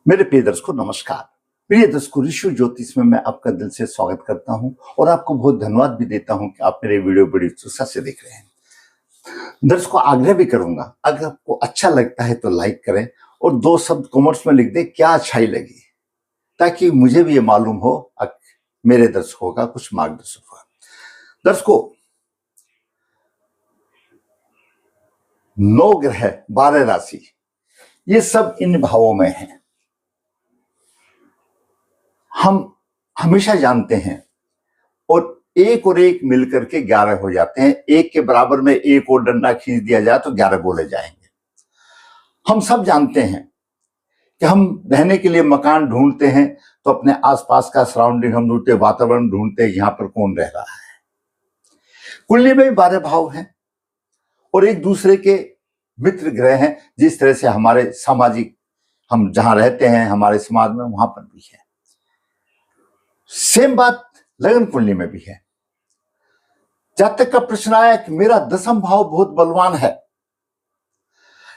मेरे प्रिय दर्शकों नमस्कार। प्रिय दर्शकों, ऋषि ज्योतिष में मैं आपका दिल से स्वागत करता हूं और आपको बहुत धन्यवाद भी देता हूं कि आप मेरे वीडियो बड़ी उत्सुकता से देख रहे हैं। दर्शकों, आग्रह भी करूंगा, अगर आपको अच्छा लगता है तो लाइक करें और 2 शब्द कमेंट्स में लिख दें क्या अच्छाई लगी, ताकि मुझे भी ये मालूम हो मेरे दर्शकों का कुछ मार्गदर्शन हुआ। दर्शकों, 9 ग्रह 12 राशि ये सब इन भावों में हैं। हम हमेशा जानते हैं और एक मिलकर के 11 हो जाते हैं। एक के बराबर में एक और डंडा खींच दिया जाए तो 11 बोले जाएंगे। हम सब जानते हैं कि हम रहने के लिए मकान ढूंढते हैं तो अपने आसपास का सराउंडिंग हम ढूंढते, वातावरण ढूंढते हैं, यहां पर कौन रह रहा है। कुंडली में भी 12 भाव हैं और एक दूसरे के मित्र ग्रह हैं। जिस तरह से हमारे सामाजिक हम जहां रहते हैं, हमारे समाज में, वहां पर भी है। सेम बात लगन कुंडली में भी है। जातक का प्रश्न आया कि मेरा 10वां भाव बहुत बलवान है,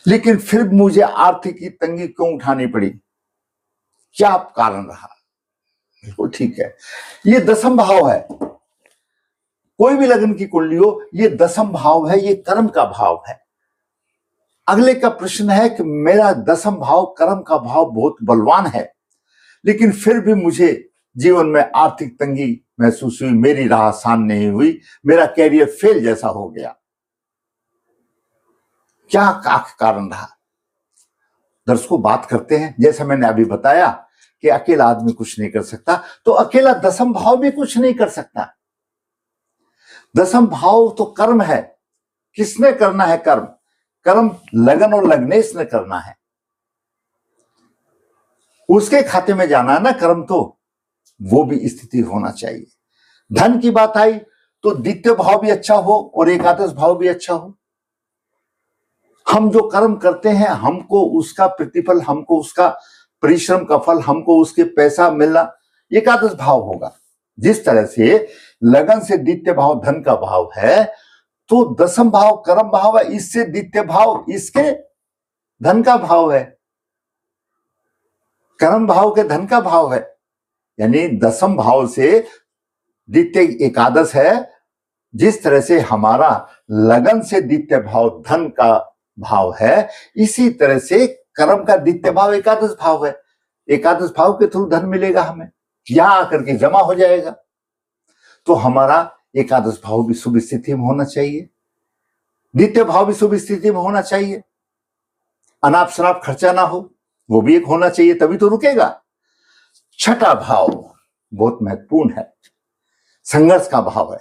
लेकिन फिर मुझे आर्थिक की तंगी क्यों उठानी पड़ी, क्या कारण रहा? बिल्कुल ठीक है, ये 10वां भाव है। कोई भी लगन की कुंडली हो, ये 10वां भाव है, ये कर्म का भाव है। अगले का प्रश्न है कि मेरा 10वां भाव कर्म का भाव बहुत बलवान है, लेकिन फिर भी मुझे जीवन में आर्थिक तंगी महसूस हुई, मेरी राह आसान नहीं हुई, मेरा कैरियर फेल जैसा हो गया। क्या कारण रहा? दर्शकों, बात करते हैं। जैसे मैंने अभी बताया कि अकेला आदमी कुछ नहीं कर सकता, तो अकेला 10वां भाव भी कुछ नहीं कर सकता। 10वां भाव तो कर्म है। किसने करना है कर्म? कर्म लगन और लग्नेश ने करना है, उसके खाते में जाना है ना कर्म, तो वो भी स्थिति होना चाहिए। धन की बात आई तो द्वितीय भाव भी अच्छा हो और एकादश भाव भी अच्छा हो। हम जो कर्म करते हैं, हमको उसका प्रतिफल, हमको उसका परिश्रम का फल, हमको उसके पैसा मिलना एकादश भाव होगा। जिस तरह से लगन से द्वितीय भाव धन का भाव है, तो 10वां भाव कर्म भाव है, इससे द्वितीय भाव इसके धन का भाव है, कर्म भाव के धन का भाव है। यानी 10वां भाव से द्वितीय एकादश है। जिस तरह से हमारा लगन से द्वितीय भाव धन का भाव है, इसी तरह से कर्म का द्वितीय भाव एकादश भाव है। एकादश भाव के थ्रू धन मिलेगा हमें, यहां आकर के जमा हो जाएगा। तो हमारा एकादश भाव भी शुभ स्थिति में होना चाहिए, द्वितीय भाव भी शुभ स्थिति में होना चाहिए, अनाप शनाप खर्चा ना हो, वो भी एक होना चाहिए, तभी तो रुकेगा। 6वां भाव बहुत महत्वपूर्ण है, संघर्ष का भाव है।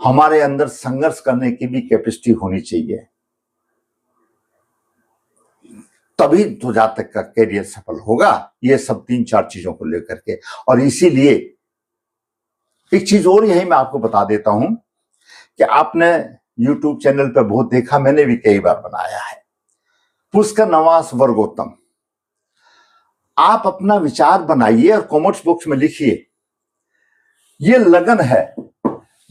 हमारे अंदर संघर्ष करने की भी कैपेसिटी होनी चाहिए, तभी तो जातक का कैरियर सफल होगा। ये सब 3-4 चीजों को लेकर के। और इसीलिए एक चीज और यही मैं आपको बता देता हूं कि आपने YouTube चैनल पर बहुत देखा, मैंने भी कई बार बनाया है, पुष्कर नवास वर्गोत्तम। आप अपना विचार बनाइए और कमेंट्स बॉक्स में लिखिए। ये लगन है,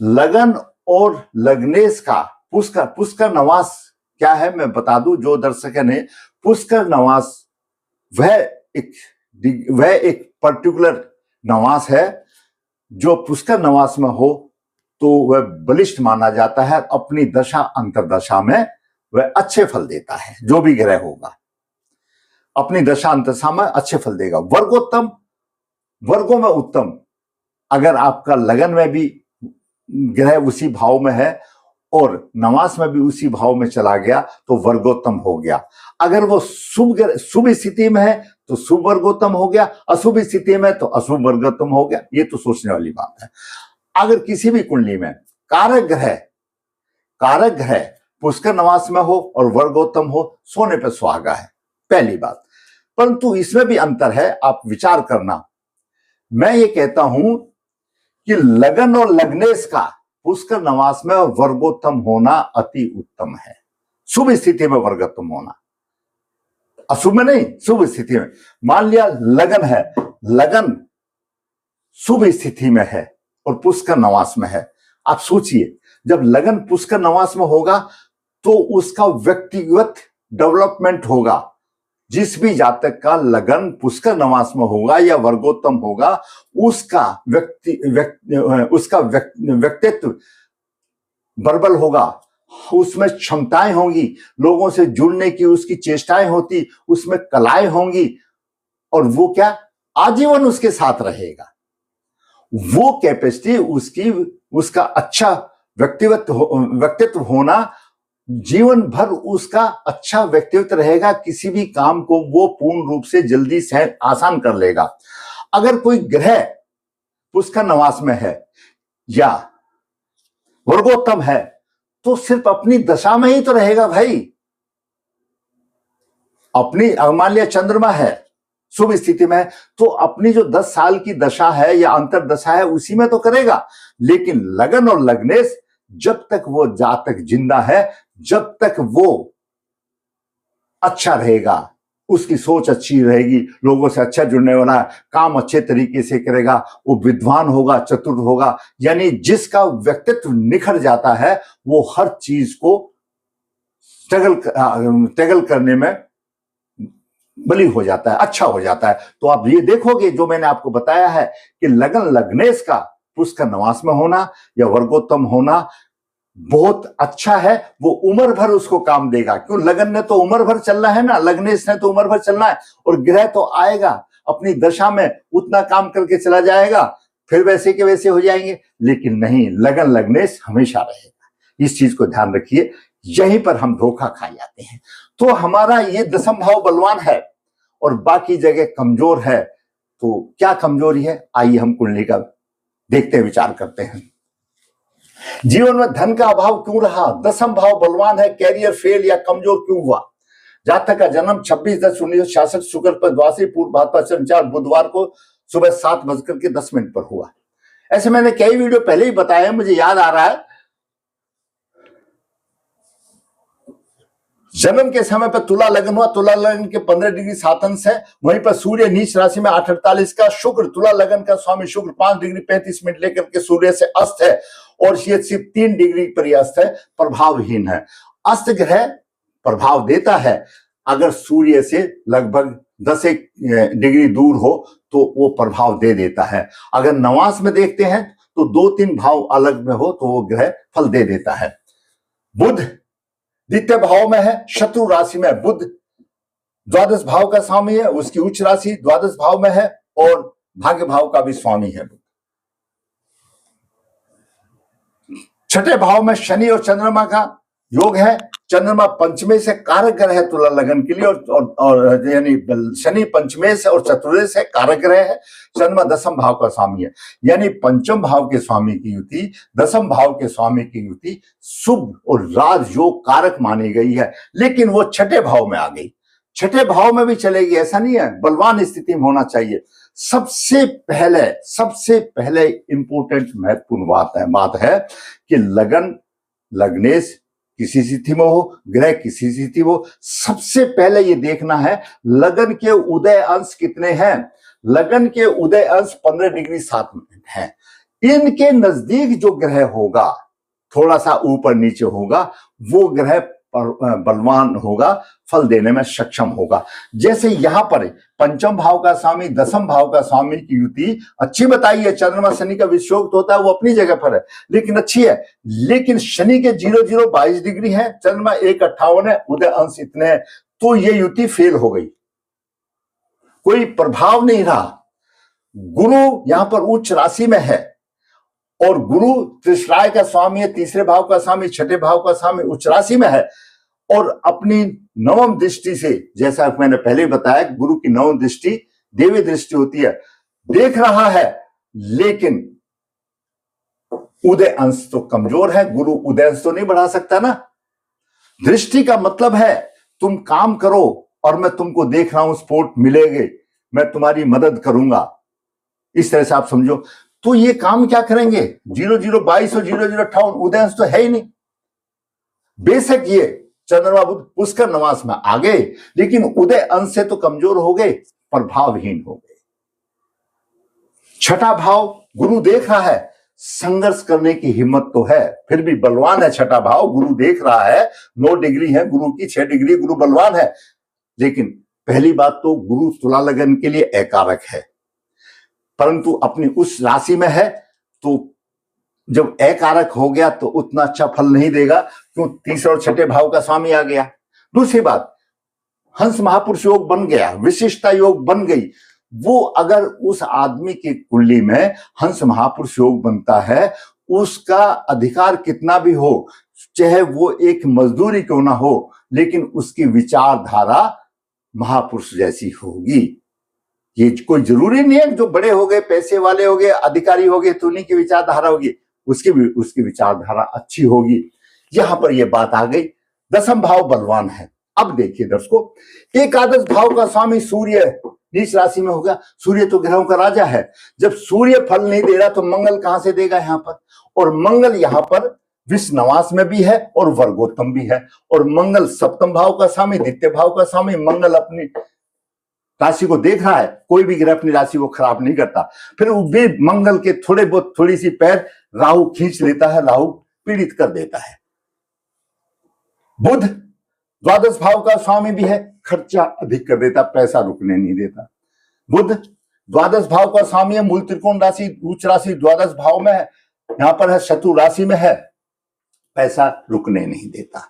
लगन और लग्नेश का पुष्कर नवास क्या है मैं बता दूं जो दर्शक ने। पुष्कर नवास वह एक पर्टिकुलर नवास है जो पुष्कर नवास में हो तो वह बलिष्ठ माना जाता है। अपनी दशा अंतरदशा में वह अच्छे फल देता है। जो भी ग्रह होगा अपनी दशा अंतरदशा में अच्छे फल देगा। वर्गोत्तम, वर्गों में उत्तम। अगर आपका लगन में भी ग्रह उसी भाव में है और नवास में भी उसी भाव में चला गया तो वर्गोत्तम हो गया। अगर वो शुभ स्थिति में है तो शुभ वर्गोत्तम हो गया, अशुभ स्थिति में तो अशुभ वर्गोत्तम हो गया। ये तो सोचने वाली बात है। अगर किसी भी कुंडली में कारक ग्रह पुष्कर नवास में हो और वर्गोत्तम हो, सोने पे सुहागा है, पहली बात। परंतु इसमें भी अंतर है, आप विचार करना। मैं ये कहता हूं कि लगन और लग्नेश का पुष्कर नवास में वर्गोत्तम होना अति उत्तम है। शुभ स्थिति में वर्गोत्तम होना, अशुभ में नहीं, शुभ स्थिति में। मान लिया लगन है, लगन शुभ स्थिति में है और पुष्कर नवास में है। आप सोचिए, जब लगन पुष्कर नवास में होगा तो उसका व्यक्तिगत डेवलपमेंट होगा, जिस भी जातक का लगन पुष्कर नवास में होगा या वर्गोत्तम होगा, उसका व्यक्तित्व बर्बल होगा, उसमें क्षमताएं होंगी, लोगों से जुड़ने की उसकी चेष्टाएं होती, उसमें कलाएं होंगी, और वो क्या आजीवन उसके साथ रहेगा। वो कैपेसिटी उसकी, उसका अच्छा व्यक्तित्व होना, जीवन भर उसका अच्छा व्यक्तित्व रहेगा, किसी भी काम को वो पूर्ण रूप से जल्दी से आसान कर लेगा। अगर कोई ग्रह पुष्कर नवास में है या वर्गोत्तम है तो सिर्फ अपनी दशा में ही तो रहेगा भाई। अपनी मान लिया चंद्रमा है, शुभ स्थिति में है, तो अपनी जो 10 साल की दशा है या अंतर दशा है उसी में तो करेगा। लेकिन लगन और लग्नेश, जब तक वो जातक जिंदा है, जब तक वो अच्छा रहेगा, उसकी सोच अच्छी रहेगी, लोगों से अच्छा जुड़ने वाला, काम अच्छे तरीके से करेगा, वो विद्वान होगा, चतुर होगा, यानी जिसका व्यक्तित्व निखर जाता है वो हर चीज को स्ट्रगल करने में बली हो जाता है, अच्छा हो जाता है। तो आप ये देखोगे जो मैंने आपको बताया है कि लगन लग्नेश का पुष्कर नवास में होना या वर्गोत्तम होना बहुत अच्छा है। वो उम्र भर उसको काम देगा, क्यों? लगन ने तो उम्र भर चलना है ना, लग्नेश ने तो उम्र भर चलना है, और ग्रह तो आएगा अपनी दशा में उतना काम करके चला जाएगा, फिर वैसे के वैसे हो जाएंगे। लेकिन नहीं, लगन लग्नेश हमेशा रहेगा। इस चीज को ध्यान रखिए, यहीं पर हम धोखा खा जाते हैं। तो हमारा ये दशम भाव बलवान है और बाकी जगह कमजोर है। तो क्या कमजोरी है, आइए हम कुंडली का देखते हैं, विचार करते हैं। जीवन में धन का अभाव क्यों रहा? दशम भाव बलवान है, कैरियर फेल या कमजोर क्यों हुआ? जातक का जन्म 26/10/1966 शुक्र पर द्वादशी पूर्व भाद्रपद संचार बुधवार को सुबह 7:10 पर हुआ। ऐसे मैंने कई वीडियो पहले ही बताया, मुझे याद आ रहा है। जन्म के समय पर तुला लगन हुआ, तुला लगन के 15 डिग्री 7 अंश है। वहीं पर सूर्य नीच राशि में 8:48 का, शुक्र तुला लगन का स्वामी शुक्र 5 डिग्री 35 मिनट लेकर के सूर्य से अस्त है, और ये सिर्फ 3 डिग्री पर ही अस्त है, प्रभावहीन है। अस्त ग्रह प्रभाव देता है, अगर सूर्य से लगभग 10 डिग्री दूर हो तो वो प्रभाव दे देता है। अगर नवांश में देखते हैं तो 2-3 भाव अलग में हो तो वो ग्रह फल दे देता है। बुध द्वितीय भाव में है, शत्रु राशि में बुध द्वादश भाव का स्वामी है, उसकी उच्च राशि द्वादश भाव में है, और भाग्य भाव का भी स्वामी है। छठे भाव में शनि और चंद्रमा का योग है। चंद्रमा पंचमेश से कारक ग्रह है तुला लगन के लिए, और यानी शनि पंचमेश और चतुर्दश है, कारक ग्रह है। चंद्रमा दशम भाव का स्वामी है, यानी पंचम भाव के स्वामी की युति, दशम भाव के स्वामी की युति शुभ और राजयोग कारक मानी गई है। लेकिन वो छठे भाव में आ गई, छठे भाव में भी चलेगी ऐसा नहीं है, बलवान स्थिति में होना चाहिए। सबसे पहले इंपोर्टेंट महत्वपूर्ण बात है कि लगन लग्नेश किसी स्थिति में हो, ग्रह किसी स्थिति में हो, सबसे पहले ये देखना है लगन के उदय अंश कितने हैं। लगन के उदय अंश 15 डिग्री 7 मिनट है। इनके नजदीक जो ग्रह होगा, थोड़ा सा ऊपर नीचे होगा, वो ग्रह बलवान होगा, फल देने में सक्षम होगा। जैसे यहां पर पंचम भाव का स्वामी दशम भाव का स्वामी की युति अच्छी बताई है। चंद्रमा शनि का विषयोग होता है, वो अपनी जगह पर है लेकिन अच्छी है। लेकिन शनि के 0-0-22 डिग्री है, चंद्रमा 1:58 है, उदय अंश इतने हैं, तो ये युति फेल हो गई, कोई प्रभाव नहीं रहा। गुरु यहां पर उच्च राशि में है, और गुरु त्रिश्राय का स्वामी है, तीसरे भाव का स्वामी, छठे भाव का स्वामी, उच्च राशि में है, और अपनी नवम दृष्टि से, जैसा मैंने पहले बताया, गुरु की नवम दृष्टि देवी दृष्टि होती है, देख रहा है। लेकिन उदय अंश तो कमजोर है, गुरु उदय अंश तो नहीं बढ़ा सकता ना। दृष्टि का मतलब है तुम काम करो और मैं तुमको देख रहा हूं, सपोर्ट मिलेगी, मैं तुम्हारी मदद करूंगा, इस तरह से आप समझो। तो ये काम क्या करेंगे? 0-0-22 और 0-0-58 उदय अंश तो है ही नहीं। बेशक ये चंद्रमा बुध पुष्कर नवास में आ गए, लेकिन उदय अंश से तो कमजोर हो गए, प्रभावहीन हो गए। छठा भाव गुरु देख रहा है, संघर्ष करने की हिम्मत तो है, फिर भी बलवान है। छठा भाव गुरु देख रहा है, 9 डिग्री है गुरु की, 6 डिग्री गुरु बलवान है, लेकिन पहली बात तो गुरु तुला लगन के लिए अकारक है, परंतु अपनी उस राशि में है, तो जब अकारक हो गया तो उतना अच्छा फल नहीं देगा, क्यों? तीसरे और छठे भाव का स्वामी आ गया। दूसरी बात, हंस महापुरुष योग बन गया, विशिष्टता योग बन गई। वो अगर उस आदमी की कुंडली में हंस महापुरुष योग बनता है, उसका अधिकार कितना भी हो, चाहे वो एक मजदूरी क्यों ना हो, लेकिन उसकी विचारधारा महापुरुष जैसी होगी। ये कोई जरूरी नहीं है जो बड़े हो गए, पैसे वाले हो गए, अधिकारी हो गए तो उन्हीं की विचारधारा होगी, उसकी विचारधारा अच्छी होगी। यहां पर यह बात आ गई। दसम भाव बलवान है। अब देखिए दर्शकों, एकादश भाव का स्वामी सूर्य नीच राशि में होगा। सूर्य तो ग्रहों का राजा है। जब सूर्य फल नहीं दे रहा तो मंगल कहां से देगा यहां पर? और मंगल यहां पर विश्वनवास में भी है और वर्गोत्तम भी है। और मंगल सप्तम भाव का स्वामी, द्वितीय भाव का स्वामी, मंगल अपनी राशि को देख रहा है। कोई भी ग्रह अपनी राशि को खराब नहीं करता। फिर वो भी मंगल के थोड़े बहुत थोड़ी सी पैर राहु खींच लेता है, राहु पीड़ित कर देता है। बुध द्वादश भाव का स्वामी भी है, खर्चा अधिक कर देता, पैसा रुकने नहीं देता। बुध द्वादश भाव का स्वामी है, मूल त्रिकोण राशि, उच्च राशि द्वादश भाव में है, यहां पर है शत्रु राशि में है, पैसा रुकने नहीं देता।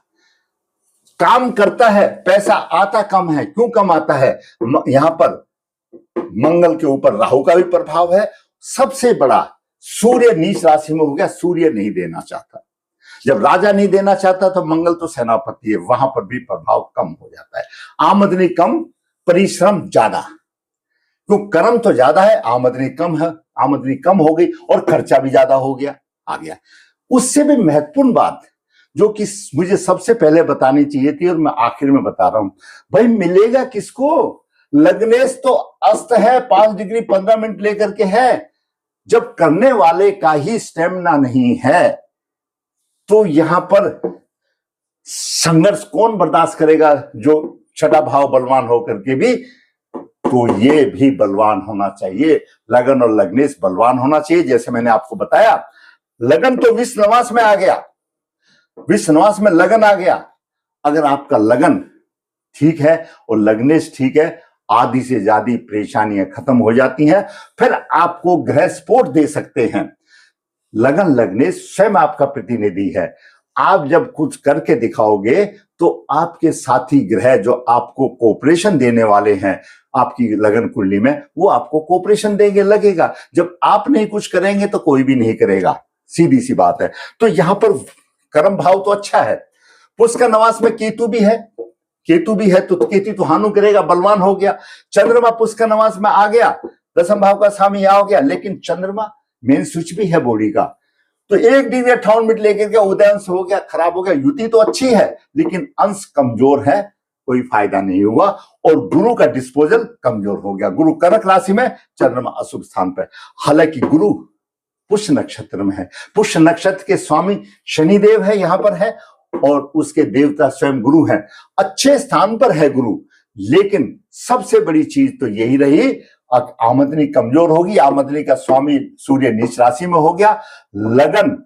काम करता है, पैसा आता कम है। क्यों कम आता है? यहां पर मंगल के ऊपर राहु का भी प्रभाव है। सबसे बड़ा, सूर्य नीच राशि में हो गया, सूर्य नहीं देना चाहता। जब राजा नहीं देना चाहता तो मंगल तो सेनापति है, वहां पर भी प्रभाव कम हो जाता है। आमदनी कम, परिश्रम ज्यादा। तो कर्म तो ज्यादा है, आमदनी कम है, आमदनी कम हो गई और खर्चा भी ज्यादा हो गया, आ गया। उससे भी महत्वपूर्ण बात जो कि मुझे सबसे पहले बतानी चाहिए थी और मैं आखिर में बता रहा हूं, भाई मिलेगा किसको? लग्नेश तो अस्त है, 5 डिग्री 15 मिनट लेकर के है। जब करने वाले का ही स्टेमिना नहीं है तो यहां पर संघर्ष कौन बर्दाश्त करेगा? जो छठा भाव बलवान होकर के भी, तो ये भी बलवान होना चाहिए। लगन और लग्नेश बलवान होना चाहिए। जैसे मैंने आपको बताया, लगन तो विश्वनवास में आ गया, विश्वनवास में लगन आ गया। अगर आपका लगन ठीक है और लग्नेश ठीक है, आधी से ज्यादा परेशानियां खत्म हो जाती हैं। फिर आपको ग्रह सपोर्ट दे सकते हैं। लगन लग्नेश स्वयं आपका प्रतिनिधि है। आप जब कुछ करके दिखाओगे तो आपके साथी ग्रह जो आपको कोऑपरेशन देने वाले हैं आपकी लगन कुंडली में, वो आपको कोऑपरेशन देंगे, लगेगा। जब आप नहीं कुछ करेंगे तो कोई भी नहीं करेगा, सीधी सी बात है। तो यहां पर कर्म भाव तो अच्छा है। पुष्कर नवास में केतु भी है, केतु भी है तो केतु तो हानु करेगा, बलवान हो गया। चंद्रमा पुष्कर नवास में आ गया, दसम भाव का स्वामी आ गया, लेकिन चंद्रमा मेन स्विच भी है बॉडी का। तो 1 डिग्री 58 मिनट लेकर के उदय अंश हो गया, खराब हो गया। युति तो अच्छी है लेकिन अंश कमजोर है, कोई फायदा नहीं हुआ। और गुरु का डिस्पोजल कमजोर हो गया। गुरु कर्क राशि में, चंद्रमा अशुभ स्थान पर। हालांकि गुरु पुष्य नक्षत्र में है, पुष्य नक्षत्र के स्वामी शनिदेव है, यहां पर है, और उसके देवता स्वयं गुरु हैं। अच्छे स्थान पर है गुरु, लेकिन सबसे बड़ी चीज तो यही रही, आमदनी कमजोर होगी। आमदनी का स्वामी सूर्य नीच राशि में हो गया, लगन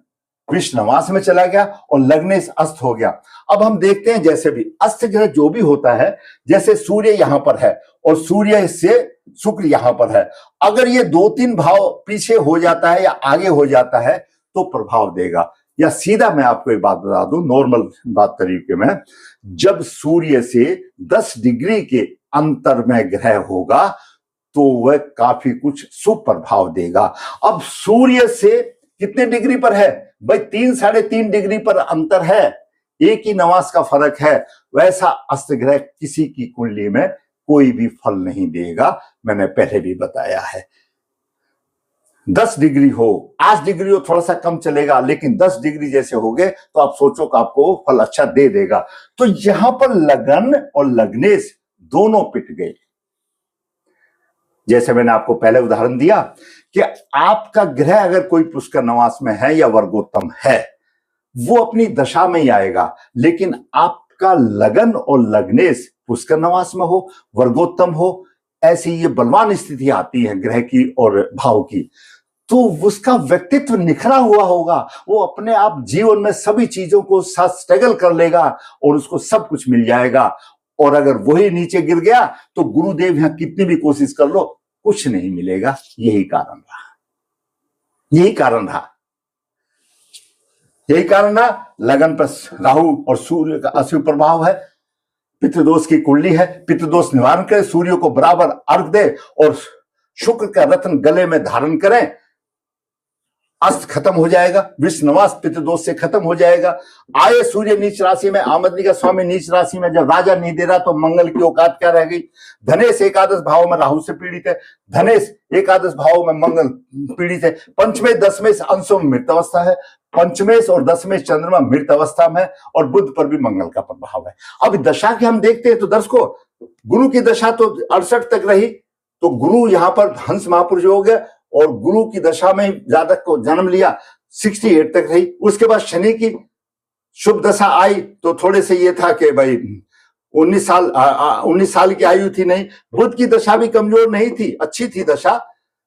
विश्वनवास में चला गया और लग्नेश अस्त हो गया। अब हम देखते हैं, जैसे भी अस्त ग्रह जो भी होता है, जैसे सूर्य यहां पर है और सूर्य से शुक्र यहां पर है, अगर ये 2-3 भाव पीछे हो जाता है या आगे हो जाता है तो प्रभाव देगा। या सीधा मैं आपको एक बात बता दूं, नॉर्मल बात तरीके में, जब सूर्य से 10 डिग्री के अंतर में ग्रह होगा तो वह काफी कुछ शुभ प्रभाव देगा। अब सूर्य से कितने डिग्री पर है भाई? 3-3.5 डिग्री पर अंतर है, एक ही नवास का फर्क है। वैसा अस्त ग्रह किसी की कुंडली में कोई भी फल नहीं देगा, मैंने पहले भी बताया है। 10 डिग्री हो, 8 डिग्री हो, थोड़ा सा कम चलेगा, लेकिन 10 डिग्री जैसे हो गए तो आप सोचो कि आपको फल अच्छा दे देगा। तो यहां पर लगन और लग्नेश दोनों पिट गए। जैसे मैंने आपको पहले उदाहरण दिया कि आपका ग्रह अगर कोई पुष्कर नवास में है या वर्गोत्तम है, वो अपनी दशा में ही आएगा। लेकिन आपका लगन और लग्नेश पुष्कर नवास में हो, वर्गोत्तम हो, ऐसी ये बलवान स्थिति आती है ग्रह की और भाव की, तो उसका व्यक्तित्व निखरा हुआ होगा। वो अपने आप जीवन में सभी चीजों को साथ स्ट्रगल कर लेगा और उसको सब कुछ मिल जाएगा। और अगर वही नीचे गिर गया तो गुरुदेव यहां कितनी भी कोशिश कर लो कुछ नहीं मिलेगा। यही कारण रहा, यही कारण रहा, यही कारण रहा। लगन पर राहु और सूर्य का अशुभ प्रभाव है, पितृदोष की कुंडली है, पितृदोष निवारण करे, सूर्य को बराबर अर्घ दे और शुक्र का रत्न गले में धारण करें, अस्त खत्म हो जाएगा, विषनवास पितृदोष से खत्म हो जाएगा। आए सूर्य नीच राशि में, आमदनी का स्वामी नीच राशि में, जब राजा नहीं दे रहा तो मंगल की औकात क्या रह गई। धनेश एकादश भाव में राहु से पीड़ित है, धनेश एकादश भाव में मंगल पीड़ित है, पंचमेश दसमेश अंशों में मृत अवस्था है, पंचमेश और दसमेश चंद्रमा मृत अवस्था में है और बुध पर भी मंगल का प्रभाव है। अब दशा के हम देखते हैं तो दर्शकों, गुरु की दशा तो 68 तक रही, तो गुरु यहां पर हंस महापुरुष हो गया और गुरु की दशा में जातक को जन्म लिया, 68 तक रही। उसके बाद शनि की शुभ दशा आई तो थोड़े से ये था कि भाई 19 साल की आयु थी नहीं। बुध की दशा भी कमजोर नहीं थी, अच्छी थी दशा,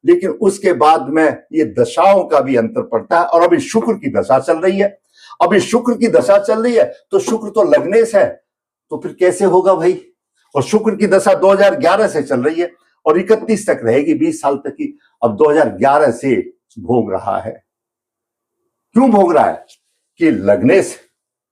लेकिन उसके बाद में ये दशाओं का भी अंतर पड़ता है। और अभी शुक्र की दशा चल रही है, अभी शुक्र की दशा चल रही है तो शुक्र तो लग्नेश है, तो फिर कैसे होगा भाई। और शुक्र की दशा 2011 से चल रही है और 31 तक रहेगी, 20 साल तक की। अब 2011 से भोग रहा है, क्यों भोग रहा है कि लग्नेश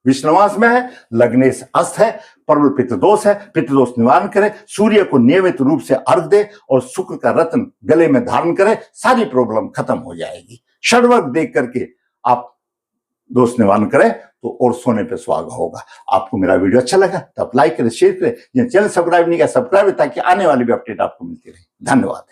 विष्णुवास में है, लग्नेश अस्त है, प्रबल पितृदोष है, पितृदोष निवारण करें, सूर्य को नियमित रूप से अर्घ दे और शुक्र का रत्न गले में धारण करें, सारी प्रॉब्लम खत्म हो जाएगी। षडवर्ग देख करके आप दोष निवारण करें तो और सोने पे सुहागा होगा। आपको मेरा वीडियो अच्छा लगा तो आप लाइक करें, शेयर करें, चैनल सब्सक्राइब नहीं किया सब्सक्राइब, ताकि आने वाली भी अपडेट आपको मिलती रहे। धन्यवाद।